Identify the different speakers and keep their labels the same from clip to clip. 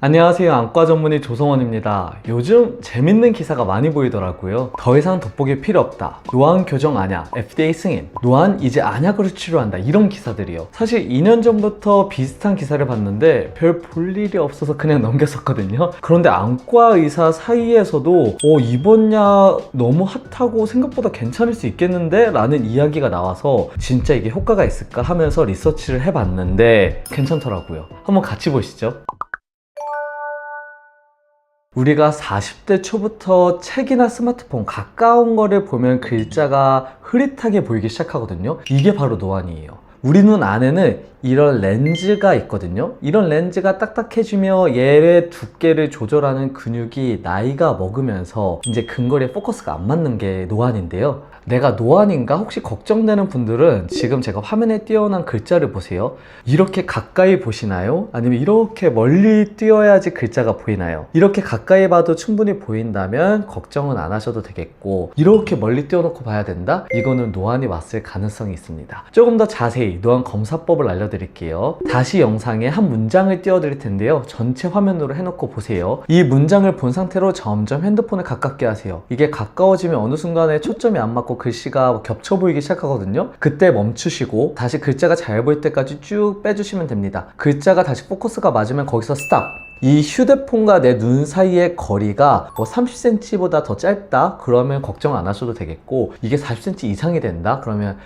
Speaker 1: 안녕하세요. 안과 전문의 조성원입니다. 요즘 재밌는 기사가 많이 보이더라고요. 더 이상 돋보기 필요 없다. 노안 교정 안약, FDA 승인. 노안 이제 안약으로 치료한다. 이런 기사들이요. 사실 2년 전부터 비슷한 기사를 봤는데 별 볼 일이 없어서 그냥 넘겼었거든요. 그런데 안과 의사 사이에서도 이번 약 너무 핫하고 생각보다 괜찮을 수 있겠는데? 라는 이야기가 나와서 진짜 이게 효과가 있을까 하면서 리서치를 해봤는데 괜찮더라고요. 한번 같이 보시죠. 우리가 40대 초부터 책이나 스마트폰 가까운 거를 보면 글자가 흐릿하게 보이기 시작하거든요. 이게 바로 노안이에요. 우리 눈 안에는 이런 렌즈가 있거든요. 이런 렌즈가 딱딱해지며 얘의 두께를 조절하는 근육이 나이가 먹으면서 이제 근거리에 포커스가 안 맞는 게 노안인데요. 내가 노안인가 혹시 걱정되는 분들은 지금 제가 화면에 띄어난 글자를 보세요. 이렇게 가까이 보시나요? 아니면 이렇게 멀리 띄어야지 글자가 보이나요? 이렇게 가까이 봐도 충분히 보인다면 걱정은 안 하셔도 되겠고, 이렇게 멀리 띄워놓고 봐야 된다? 이거는 노안이 왔을 가능성이 있습니다. 조금 더 자세히 노안 검사법을 알려드릴게요. 다시 영상에 한 문장을 띄워드릴 텐데요. 전체 화면으로 해놓고 보세요. 이 문장을 본 상태로 점점 핸드폰을 가깝게 하세요. 이게 가까워지면 어느 순간에 초점이 안 맞고 글씨가 겹쳐 보이기 시작하거든요. 그때 멈추시고 다시 글자가 잘 보일 때까지 쭉 빼주시면 됩니다. 글자가 다시 포커스가 맞으면 거기서 스탑. 이 휴대폰과 내 눈 사이의 거리가 30cm보다 더 짧다? 그러면 걱정 안 하셔도 되겠고, 이게 40cm 이상이 된다? 그러면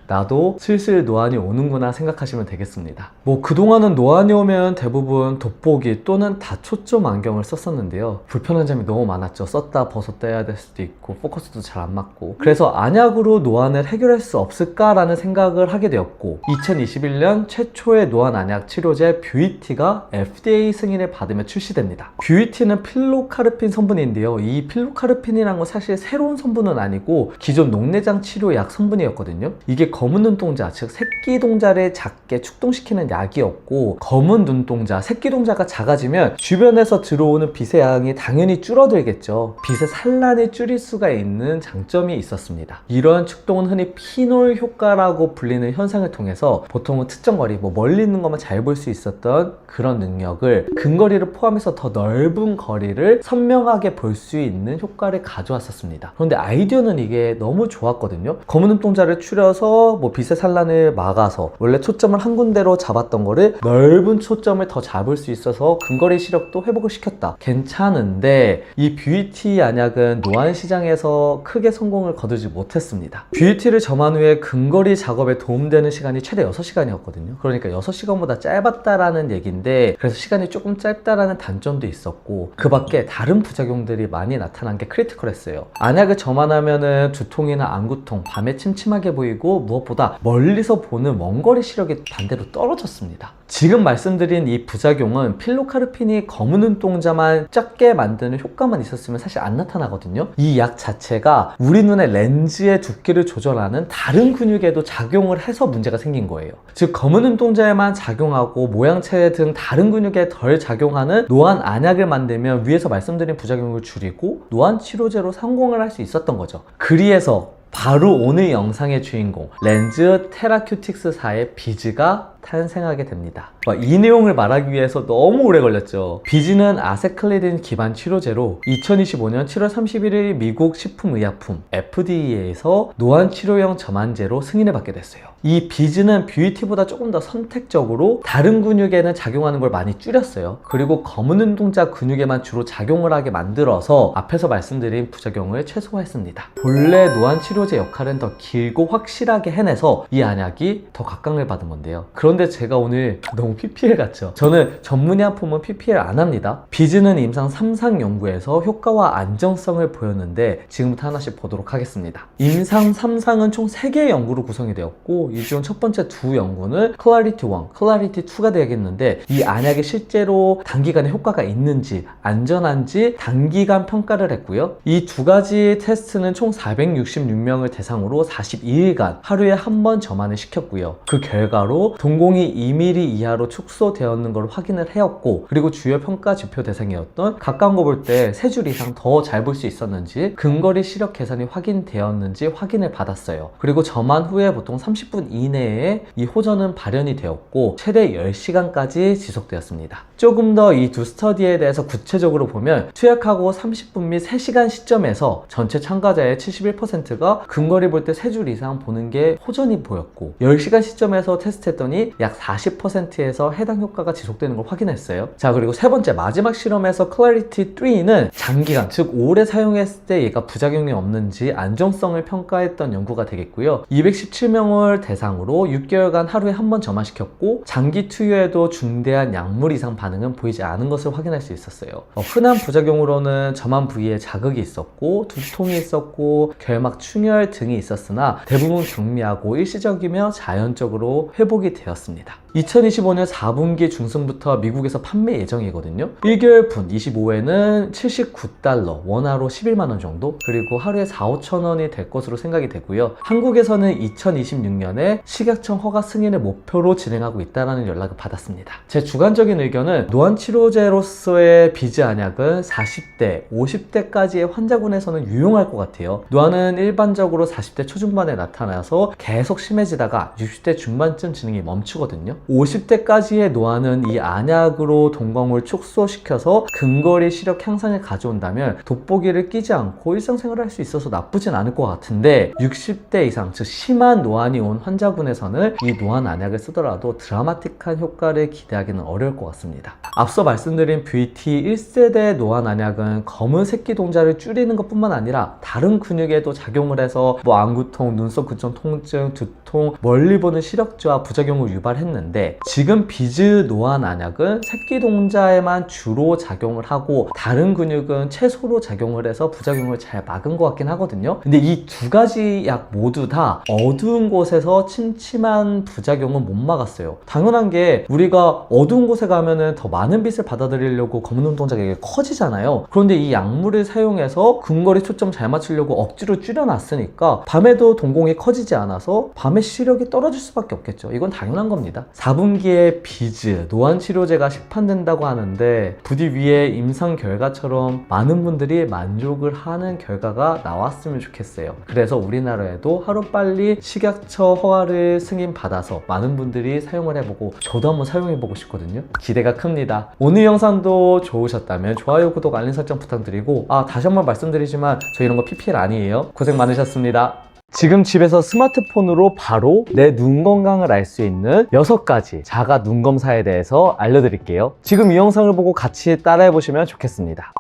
Speaker 1: 나도 슬슬 노안이 오는구나 생각하시면 되겠습니다. 그동안은 노안이 오면 대부분 돋보기 또는 다초점 안경을 썼었는데요. 불편한 점이 너무 많았죠. 썼다 벗었다 해야 될 수도 있고 포커스도 잘 안 맞고. 그래서 안약으로 노안을 해결할 수 없을까라는 생각을 하게 되었고, 2021년 최초의 노안 안약 치료제 뷰이티가 FDA 승인을 받으며 출시됩니다. 뷰이티는 필로카르핀 성분인데요. 이 필로카르핀이라는 건 사실 새로운 성분은 아니고 기존 녹내장 치료약 성분이었거든요. 이게 검은 눈동자, 즉 새끼동자를 작게 축동시키는 약이었고, 검은 눈동자, 새끼동자가 작아지면 주변에서 들어오는 빛의 양이 당연히 줄어들겠죠. 빛의 산란을 줄일 수가 있는 장점이 있었습니다. 이러한 축동은 흔히 피놀 효과라고 불리는 현상을 통해서 보통은 특정 거리, 멀리 있는 것만 잘 볼 수 있었던 그런 능력을 근거리를 포함해서 더 넓은 거리를 선명하게 볼 수 있는 효과를 가져왔었습니다. 그런데 아이디어는 이게 너무 좋았거든요. 검은 눈동자를 추려서 빛의 산란을 막아서 원래 초점을 한 군데로 잡았던 거를 넓은 초점을 더 잡을 수 있어서 근거리 시력도 회복을 시켰다. 괜찮은데 이 뷰이티 안약은 노안 시장에서 크게 성공을 거두지 못했습니다. 뷰이티를 점한 후에 근거리 작업에 도움되는 시간이 최대 6시간이었거든요. 그러니까 6시간보다 짧았다라는 얘기인데, 그래서 시간이 조금 짧다라는 단점도 있었고, 그 밖에 다른 부작용들이 많이 나타난 게 크리티컬했어요. 안약을 점안하면은 두통이나 안구통, 밤에 침침하게 보이고, 무엇보다 멀리서 보는 먼거리 시력이 반대로 떨어졌습니다. 지금 말씀드린 이 부작용은 필로카르핀이 검은 눈동자만 작게 만드는 효과만 있었으면 사실 안 나타나거든요. 이 약 자체가 우리 눈의 렌즈의 두께를 조절하는 다른 근육에도 작용을 해서 문제가 생긴 거예요. 즉 검은 눈동자에만 작용하고 모양체 등 다른 근육에 덜 작용하는 노안 안약을 만들면 위에서 말씀드린 부작용을 줄이고 노안 치료제로 성공을 할 수 있었던 거죠. 그리해서 바로 오늘 영상의 주인공 렌즈 테라큐틱스사의 비즈가 탄생하게 됩니다. 이 내용을 말하기 위해서 너무 오래 걸렸죠. 비즈는 아세클리딘 기반 치료제로 2025년 7월 31일 미국 식품의약품 FDA에서 노안 치료용 점안제로 승인을 받게 됐어요. 이 비즈는 뷰이티보다 조금 더 선택적으로 다른 근육에는 작용하는 걸 많이 줄였어요. 그리고 검은 눈동자 근육에만 주로 작용을 하게 만들어서 앞에서 말씀드린 부작용을 최소화했습니다. 본래 노안 치료제 역할은 더 길고 확실하게 해내서 이 안약이 더 각광을 받은 건데요. 그런데 제가 오늘 너무 PPL 같죠? 저는 전문의약품은 PPL 안 합니다. 비즈는 임상 3상 연구에서 효과와 안정성을 보였는데 지금부터 하나씩 보도록 하겠습니다. 임상 3상은 총 3개의 연구로 구성이 되었고, 이 중 첫 번째 두 연구는 클래리티 1, 클래리티 2가 되겠는데, 이 안약이 실제로 단기간에 효과가 있는지 안전한지 단기간 평가를 했고요. 이 두 가지 테스트는 총 466명을 대상으로 42일간 하루에 한 번 점안을 시켰고요. 그 결과로 동공 동공이 2mm 이하로 축소되었는 걸 확인을 해왔고, 그리고 주요 평가 지표 대상이었던 가까운 거 볼 때 3줄 이상 더 잘 볼 수 있었는지, 근거리 시력 계산이 확인되었는지 확인을 받았어요. 그리고 점안 후에 보통 30분 이내에 이 호전은 발현이 되었고 최대 10시간까지 지속되었습니다. 조금 더 이 두 스터디에 대해서 구체적으로 보면, 투약하고 30분 및 3시간 시점에서 전체 참가자의 71%가 근거리 볼 때 3줄 이상 보는 게 호전이 보였고, 10시간 시점에서 테스트했더니 약 40%에서 해당 효과가 지속되는 걸 확인했어요. 자, 그리고 세 번째 마지막 실험에서 클래리티 3는 장기간, 즉 오래 사용했을 때 얘가 부작용이 없는지 안정성을 평가했던 연구가 되겠고요. 217명을 대상으로 6개월간 하루에 한 번 점화시켰고, 장기 투여에도 중대한 약물 이상 반응은 보이지 않은 것을 확인할 수 있었어요. 흔한 부작용으로는 점안 부위에 자극이 있었고, 두통이 있었고, 결막 충혈 등이 있었으나 대부분 경미하고 일시적이며 자연적으로 회복이 되었습니다. 2025년 4분기 중순부터 미국에서 판매 예정이거든요. 1개월분 25회는 79달러, 원화로 11만원 정도, 그리고 하루에 4-5천원이 될 것으로 생각이 되고요. 한국에서는 2026년에 식약청 허가 승인을 목표로 진행하고 있다는 연락을 받았습니다. 제 주관적인 의견은 노안치료제로서의 비즈 안약은 40대, 50대까지의 환자군에서는 유용할 것 같아요. 노안은 일반적으로 40대 초중반에 나타나서 계속 심해지다가 60대 중반쯤 진행이 멈추거든요. 50대까지의 노안은 이 안약으로 동공을 축소시켜서 근거리 시력 향상을 가져온다면 돋보기를 끼지 않고 일상생활을 할 수 있어서 나쁘진 않을 것 같은데, 60대 이상, 즉 심한 노안이 온 환자군에서는 이 노안 안약을 쓰더라도 드라마틱한 효과를 기대하기는 어려울 것 같습니다. 앞서 말씀드린 VT 1세대 노안 안약은 검은 새끼 동자를 줄이는 것 뿐만 아니라 다른 근육에도 작용을 해서 안구통, 눈썹 근처 통증, 두통, 멀리 보는 시력 저하 부작용을 유발했는데, 지금 비즈 노안 안약은 새끼 동자에만 주로 작용을 하고 다른 근육은 최소로 작용을 해서 부작용을 잘 막은 것 같긴 하거든요. 근데 이 두 가지 약 모두 다 어두운 곳에서 침침한 부작용은 못 막았어요. 당연한 게, 우리가 어두운 곳에 가면은 더 많은 빛을 받아들이려고 검은 눈동자가 커지잖아요. 그런데 이 약물을 사용해서 근거리 초점 잘 맞추려고 억지로 줄여놨으니까 밤에도 동공이 커지지 않아서 밤에 시력이 떨어질 수밖에 없겠죠. 이건 당연한 겁니다. 4분기에 비즈, 노안 치료제가 시판된다고 하는데, 부디 위에 임상 결과처럼 많은 분들이 만족을 하는 결과가 나왔으면 좋겠어요. 그래서 우리나라에도 하루빨리 식약처 허가를 승인받아서 많은 분들이 사용을 해보고, 저도 한번 사용해보고 싶거든요. 기대가 큽니다. 오늘 영상도 좋으셨다면 좋아요, 구독, 알림 설정 부탁드리고, 다시 한번 말씀드리지만 저 이런 거 PPL 아니에요. 고생 많으셨습니다. 지금 집에서 스마트폰으로 바로 내 눈 건강을 알 수 있는 6가지 자가 눈 검사에 대해서 알려드릴게요. 지금 이 영상을 보고 같이 따라해 보시면 좋겠습니다.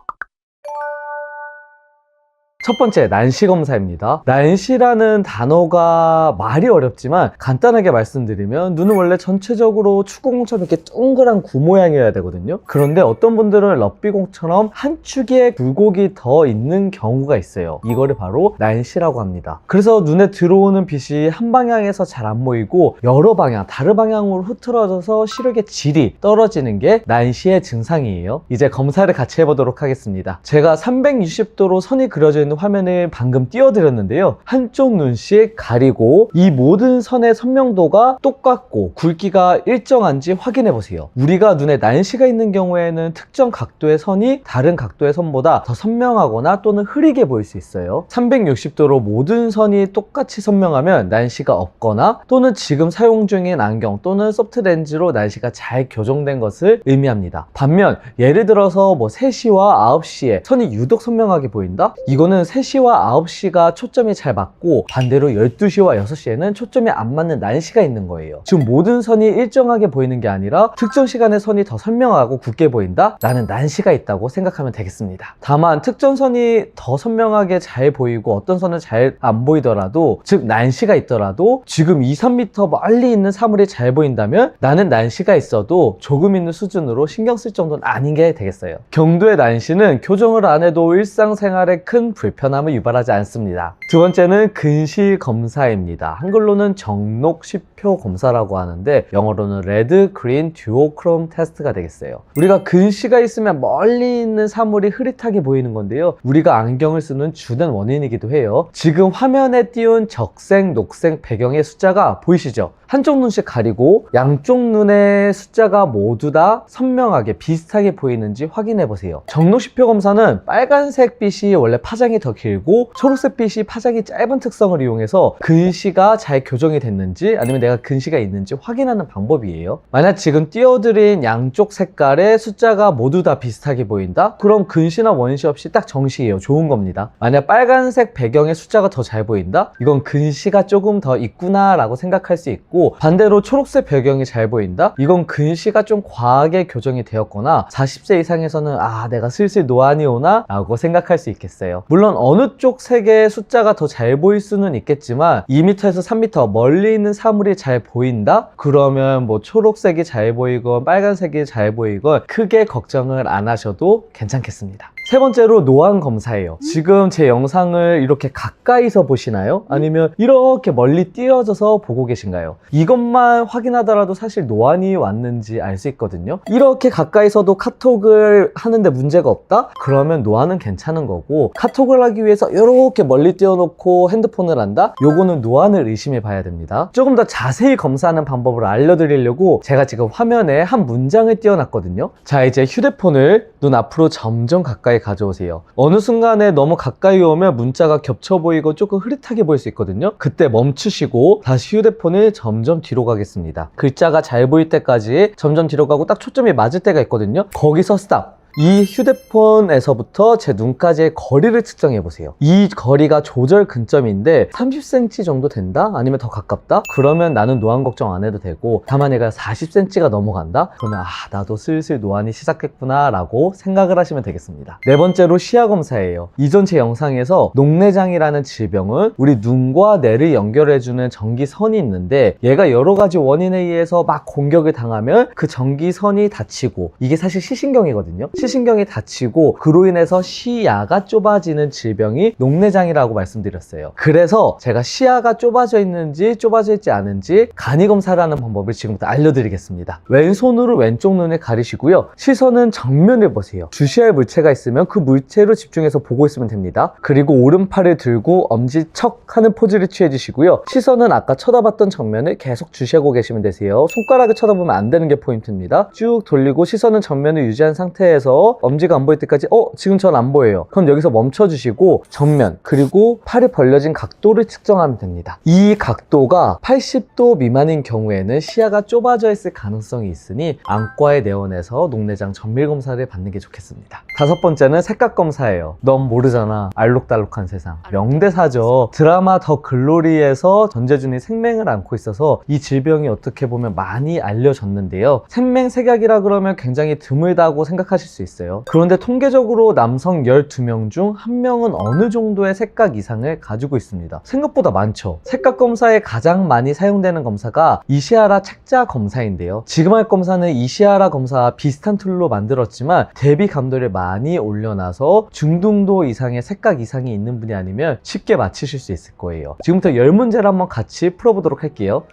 Speaker 1: 첫 번째, 난시 검사입니다. 난시라는 단어가 말이 어렵지만 간단하게 말씀드리면, 눈은 원래 전체적으로 축구공처럼 이렇게 동그란 구 모양이어야 되거든요. 그런데 어떤 분들은 럭비공처럼 한 축에 굴곡이 더 있는 경우가 있어요. 이거를 바로 난시라고 합니다. 그래서 눈에 들어오는 빛이 한 방향에서 잘 안 보이고 여러 방향, 다른 방향으로 흐트러져서 시력의 질이 떨어지는 게 난시의 증상이에요. 이제 검사를 같이 해보도록 하겠습니다. 제가 360도로 선이 그려져 있는 화면을 방금 띄워드렸는데요. 한쪽 눈씩 가리고 이 모든 선의 선명도가 똑같고 굵기가 일정한지 확인해 보세요. 우리가 눈에 난시가 있는 경우에는 특정 각도의 선이 다른 각도의 선보다 더 선명하거나 또는 흐리게 보일 수 있어요. 360도로 모든 선이 똑같이 선명하면 난시가 없거나, 또는 지금 사용 중인 안경 또는 소프트 렌즈로 난시가 잘 교정된 것을 의미합니다. 반면 예를 들어서 3시와 9시에 선이 유독 선명하게 보인다? 이거는 3시와 9시가 초점이 잘 맞고, 반대로 12시와 6시에는 초점이 안 맞는 난시가 있는 거예요. 지금 모든 선이 일정하게 보이는 게 아니라 특정 시간에 선이 더 선명하고 굵게 보인다? 라는 난시가 있다고 생각하면 되겠습니다. 다만 특정 선이 더 선명하게 잘 보이고 어떤 선은 잘 안 보이더라도, 즉 난시가 있더라도 지금 2-3m 멀리 있는 사물이 잘 보인다면 나는 난시가 있어도 조금 있는 수준으로 신경 쓸 정도는 아닌 게 되겠어요. 경도의 난시는 교정을 안 해도 일상생활에 큰 불편함을 유발하지 않습니다. 두 번째는 근시 검사입니다. 한글로는 정록시표 검사라고 하는데 영어로는 레드, 그린, 듀오크롬 테스트가 되겠어요. 우리가 근시가 있으면 멀리 있는 사물이 흐릿하게 보이는 건데요. 우리가 안경을 쓰는 주된 원인이기도 해요. 지금 화면에 띄운 적색, 녹색 배경의 숫자가 보이시죠? 한쪽 눈씩 가리고 양쪽 눈의 숫자가 모두 다 선명하게 비슷하게 보이는지 확인해 보세요. 정록시표 검사는 빨간색 빛이 원래 파장이 더 길고 초록색 빛이 파장이 짧은 특성을 이용해서 근시가 잘 교정이 됐는지 아니면 내가 근시가 있는지 확인하는 방법이에요. 만약 지금 띄워드린 양쪽 색깔의 숫자가 모두 다 비슷하게 보인다? 그럼 근시나 원시 없이 딱 정시예요. 좋은 겁니다. 만약 빨간색 배경의 숫자가 더 잘 보인다? 이건 근시가 조금 더 있구나 라고 생각할 수 있고, 반대로 초록색 배경이 잘 보인다? 이건 근시가 좀 과하게 교정이 되었거나 40세 이상에서는 내가 슬슬 노안이 오나? 라고 생각할 수 있겠어요. 물론 어느 쪽 색의 숫자가 더 잘 보일 수는 있겠지만 2m에서 3m 멀리 있는 사물이 잘 보인다? 그러면 뭐 초록색이 잘 보이건 빨간색이 잘 보이건 크게 걱정을 안 하셔도 괜찮겠습니다. 세 번째로 노안 검사예요. 지금 제 영상을 이렇게 가까이서 보시나요? 아니면 이렇게 멀리 띄어져서 보고 계신가요? 이것만 확인하더라도 사실 노안이 왔는지 알 수 있거든요. 이렇게 가까이서도 카톡을 하는데 문제가 없다? 그러면 노안은 괜찮은 거고, 카톡을 하기 위해서 이렇게 멀리 띄워놓고 핸드폰을 한다? 요거는 노안을 의심해 봐야 됩니다. 조금 더 자세히 검사하는 방법을 알려드리려고 제가 지금 화면에 한 문장을 띄워놨거든요. 자, 이제 휴대폰을 눈 앞으로 점점 가까이 가져오세요. 어느 순간에 너무 가까이 오면 문자가 겹쳐 보이고 조금 흐릿하게 보일 수 있거든요. 그때 멈추시고 다시 휴대폰을 점점 뒤로 가겠습니다. 글자가 잘 보일 때까지 점점 뒤로 가고 딱 초점이 맞을 때가 있거든요. 거기서 스탑. 이 휴대폰에서부터 제 눈까지의 거리를 측정해 보세요. 이 거리가 조절 근점인데 30cm 정도 된다? 아니면 더 가깝다? 그러면 나는 노안 걱정 안 해도 되고, 다만 얘가 40cm가 넘어간다? 그러면 나도 슬슬 노안이 시작했구나 라고 생각을 하시면 되겠습니다. 네 번째로 시야 검사예요. 이전 제 영상에서 녹내장이라는 질병은 우리 눈과 뇌를 연결해주는 전기선이 있는데, 얘가 여러 가지 원인에 의해서 막 공격을 당하면 그 전기선이 다치고, 이게 사실 시신경이거든요. 시신경이 다치고 그로 인해서 시야가 좁아지는 질병이 녹내장이라고 말씀드렸어요. 그래서 제가 시야가 좁아져 있는지 좁아져 있지 않은지 간이 검사를 하는 방법을 지금부터 알려드리겠습니다. 왼손으로 왼쪽 눈을 가리시고요. 시선은 정면을 보세요. 주시할 물체가 있으면 그 물체로 집중해서 보고 있으면 됩니다. 그리고 오른팔을 들고 엄지척 하는 포즈를 취해주시고요. 시선은 아까 쳐다봤던 정면을 계속 주시하고 계시면 되세요. 손가락을 쳐다보면 안 되는 게 포인트입니다. 쭉 돌리고 시선은 정면을 유지한 상태에서 엄지가 안 보일 때까지 지금 전 안 보여요. 그럼 여기서 멈춰주시고 정면, 그리고 팔이 벌려진 각도를 측정하면 됩니다. 이 각도가 80도 미만인 경우에는 시야가 좁아져 있을 가능성이 있으니 안과에 내원해서 녹내장 정밀 검사를 받는 게 좋겠습니다. 다섯 번째는 색각 검사예요. 넌 모르잖아. 알록달록한 세상. 명대사죠. 드라마 더 글로리에서 전재준이 생맹을 앓고 있어서 이 질병이 어떻게 보면 많이 알려졌는데요. 생맹색약이라 그러면 굉장히 드물다고 생각하실 수 있어요. 그런데 통계적으로 남성 12명 중 1명은 어느 정도의 색각 이상을 가지고 있습니다. 생각보다 많죠. 색각 검사에 가장 많이 사용되는 검사가 이시아라 책자 검사인데요. 지금 할 검사는 이시아라 검사와 비슷한 툴로 만들었지만 대비 감도를 많이 올려놔서 중등도 이상의 색각 이상이 있는 분이 아니면 쉽게 맞히실 수 있을 거예요. 지금부터 10문제를 한번 같이 풀어보도록 할게요.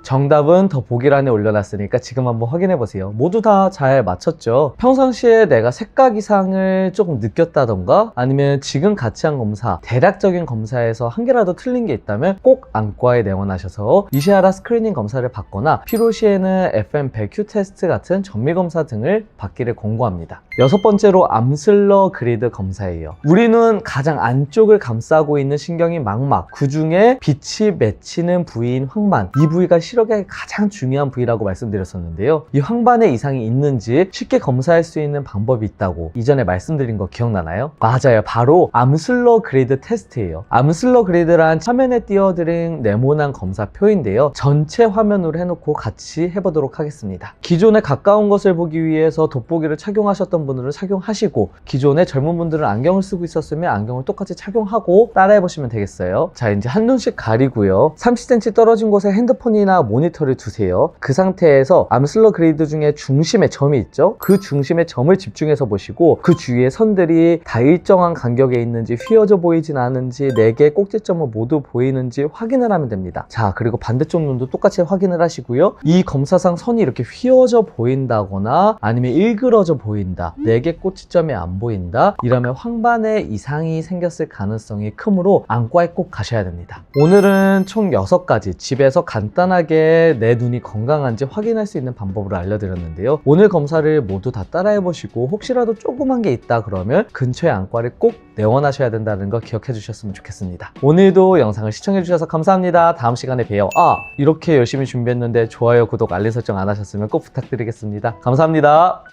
Speaker 1: 정답은 더보기란에 올려놨으니까 지금 한번 확인해보세요. 모두 다 잘 맞췄죠? 평상시에 내가 색각 이상을 조금 느꼈다던가 아니면 지금 같이 한 검사, 대략적인 검사에서 한 개라도 틀린 게 있다면 꼭 안과에 내원하셔서 이시아라 스크리닝 검사를 받거나 필요시에는 FM100Q 테스트 같은 정밀검사 등을 받기를 권고합니다. 여섯 번째로 암슬러 그리드 검사예요. 우리 눈 가장 안쪽을 감싸고 있는 신경이 망막, 그 중에 빛이 맺히는 부위인 황만, 이 부위가 시력에 가장 중요한 부위라고 말씀드렸었는데요. 이 황반에 이상이 있는지 쉽게 검사할 수 있는 방법이 있다고 이전에 말씀드린 거 기억나나요? 맞아요. 바로 암슬러 그리드 테스트예요. 암슬러 그리드란 화면에 띄워드린 네모난 검사표인데요. 전체 화면으로 해놓고 같이 해보도록 하겠습니다. 기존에 가까운 것을 보기 위해서 돋보기를 착용하셨던 분들은 착용하시고, 기존에 젊은 분들은 안경을 쓰고 있었으면 안경을 똑같이 착용하고 따라해보시면 되겠어요. 자, 이제 한눈씩 가리고요. 30cm 떨어진 곳에 핸드폰이나 모니터를 두세요. 그 상태에서 암슬러 그리드 중에 중심에 점이 있죠? 그 중심에 점을 집중해서 보시고, 그 주위의 선들이 다 일정한 간격에 있는지, 휘어져 보이진 않은지, 4개의 꼭지점은 모두 보이는지 확인을 하면 됩니다. 자, 그리고 반대쪽 눈도 똑같이 확인을 하시고요. 이 검사상 선이 이렇게 휘어져 보인다거나 아니면 일그러져 보인다, 4개 꼭지점이 안 보인다, 이러면 황반에 이상이 생겼을 가능성이 크므로 안과에 꼭 가셔야 됩니다. 오늘은 총 6가지 집에서 간단하게 내 눈이 건강한지 확인할 수 있는 방법을 알려드렸는데요. 오늘 검사를 모두 다 따라해보시고 혹시라도 조그만 게 있다 그러면 근처의 안과를 꼭 내원하셔야 된다는 거 기억해 주셨으면 좋겠습니다. 오늘도 영상을 시청해 주셔서 감사합니다. 다음 시간에 봬요. 이렇게 열심히 준비했는데 좋아요, 구독, 알림 설정 안 하셨으면 꼭 부탁드리겠습니다. 감사합니다.